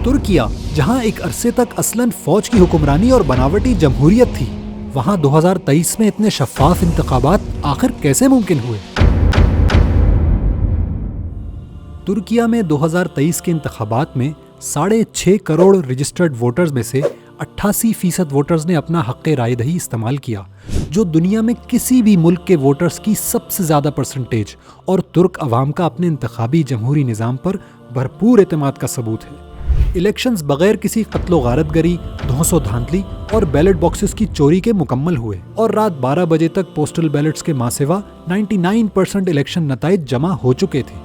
ترکیہ، جہاں ایک عرصے تک اصلاً فوج کی حکمرانی اور بناوٹی جمہوریت تھی، وہاں 2023 میں اتنے شفاف انتخابات آخر کیسے ممکن ہوئے؟ ترکیہ میں 2023 کے انتخابات میں 6.5 کروڑ رجسٹرڈ ووٹرز میں سے 88% ووٹرز نے اپنا حق رائے دہی استعمال کیا، جو دنیا میں کسی بھی ملک کے ووٹرز کی سب سے زیادہ پرسنٹیج اور ترک عوام کا اپنے انتخابی جمہوری نظام پر بھرپور اعتماد کا ثبوت ہے۔ الیکشنز بغیر کسی قتل و غارت گری، دھوس و دھاندلی اور بیلٹ باکسز کی چوری کے مکمل ہوئے، اور رات 12 بجے تک پوسٹل بیلٹس کے ماں سوا 99% الیکشن نتائج جمع ہو چکے تھے۔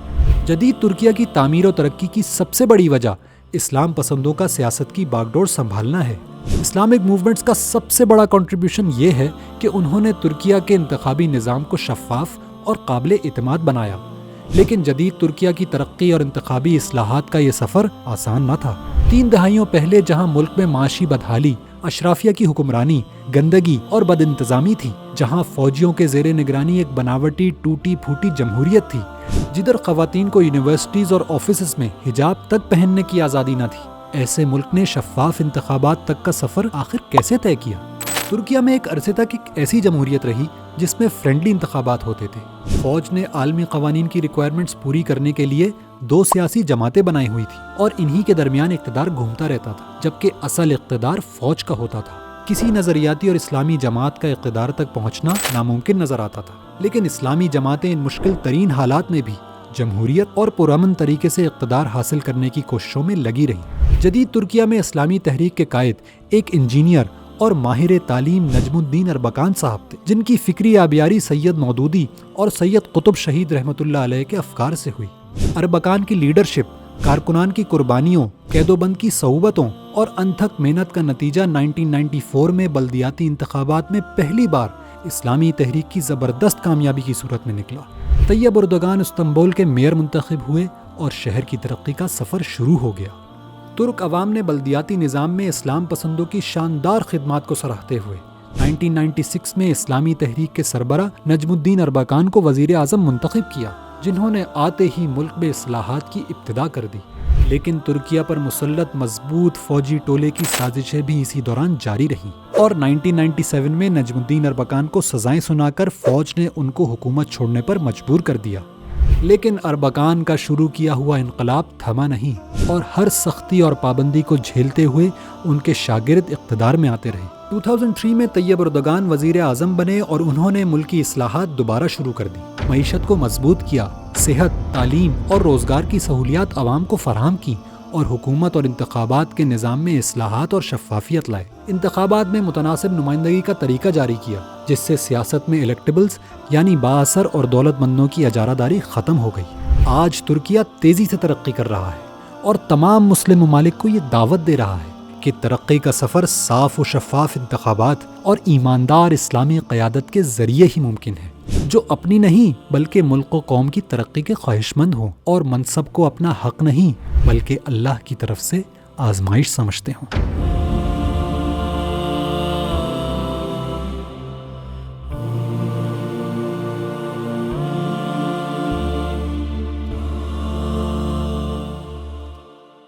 جدید ترکیہ کی تعمیر و ترقی کی سب سے بڑی وجہ اسلام پسندوں کا سیاست کی باغ ڈور سنبھالنا ہے۔ اسلامک موومنٹس کا سب سے بڑا کنٹریبیوشن یہ ہے کہ انہوں نے ترکیہ کے انتخابی نظام کو شفاف اور قابل اعتماد بنایا۔ لیکن جدید ترکیہ کی ترقی اور انتخابی اصلاحات کا یہ سفر آسان نہ تھا۔ 3 دہائیوں پہلے جہاں ملک میں معاشی بدحالی، اشرافیہ کی حکمرانی، گندگی اور بد انتظامی تھی، جہاں فوجیوں کے زیر نگرانی ایک بناوٹی ٹوٹی پھوٹی جمہوریت تھی، جدھر خواتین کو یونیورسٹیز اور آفیسز میں حجاب تک پہننے کی آزادی نہ تھی، ایسے ملک نے شفاف انتخابات تک کا سفر آخر کیسے طے کیا؟ ترکیہ میں ایک عرصے تک ایک ایسی جمہوریت رہی جس میں فرینڈلی انتخابات ہوتے تھے۔ فوج نے عالمی قوانین کی ریکوائرمنٹس پوری کرنے کے لیے 2 سیاسی جماعتیں بنائی ہوئی تھیں، اور انہی کے درمیان اقتدار گھومتا رہتا تھا، جبکہ اصل اقتدار فوج کا ہوتا تھا۔ کسی نظریاتی اور اسلامی جماعت کا اقتدار تک پہنچنا ناممکن نظر آتا تھا، لیکن اسلامی جماعتیں ان مشکل ترین حالات میں بھی جمہوریت اور پرامن طریقے سے اقتدار حاصل کرنے کی کوششوں میں لگی رہیں۔ جدید ترکیہ میں اسلامی تحریک کے قائد ایک انجینئر اور ماہر تعلیم نجم الدین اربکان صاحب تھے، جن کی فکری آبیاری سید مودودی اور سید قطب شہید رحمۃ اللہ علیہ کے افکار سے ہوئی۔ اربکان کی لیڈرشپ، کارکنان کی قربانیوں، قید و بند کی صعوبتوں اور انتھک محنت کا نتیجہ 1994 میں بلدیاتی انتخابات میں پہلی بار اسلامی تحریک کی زبردست کامیابی کی صورت میں نکلا۔ طیب اردوغان استنبول کے میئر منتخب ہوئے اور شہر کی ترقی کا سفر شروع ہو گیا۔ ترک عوام نے بلدیاتی نظام میں اسلام پسندوں کی شاندار خدمات کو سراہتے ہوئے 1996 میں اسلامی تحریک کے سربراہ نجم الدین اربکان کو وزیر اعظم منتخب کیا، جنہوں نے آتے ہی ملک میں اصلاحات کی ابتدا کر دی۔ لیکن ترکیہ پر مسلط مضبوط فوجی ٹولے کی سازشیں بھی اسی دوران جاری رہیں، اور 1997 میں نجم الدین اربکان کو سزائیں سنا کر فوج نے ان کو حکومت چھوڑنے پر مجبور کر دیا۔ لیکن اربکان کا شروع کیا ہوا انقلاب تھما نہیں، اور ہر سختی اور پابندی کو جھیلتے ہوئے ان کے شاگرد اقتدار میں آتے رہے۔ 2003 میں طیب اردوغان وزیر اعظم بنے اور انہوں نے ملکی اصلاحات دوبارہ شروع کر دی، معیشت کو مضبوط کیا، صحت، تعلیم اور روزگار کی سہولیات عوام کو فراہم کی، اور حکومت اور انتخابات کے نظام میں اصلاحات اور شفافیت لائے۔ انتخابات میں متناسب نمائندگی کا طریقہ جاری کیا، جس سے سیاست میں الیکٹیبلز یعنی بااثر اور دولت مندوں کی اجارہ داری ختم ہو گئی۔ آج ترکیہ تیزی سے ترقی کر رہا ہے، اور تمام مسلم ممالک کو یہ دعوت دے رہا ہے کہ ترقی کا سفر صاف و شفاف انتخابات اور ایماندار اسلامی قیادت کے ذریعے ہی ممکن ہے، جو اپنی نہیں بلکہ ملک و قوم کی ترقی کے خواہش مند ہوں، اور منصب کو اپنا حق نہیں بلکہ اللہ کی طرف سے آزمائش سمجھتے ہوں۔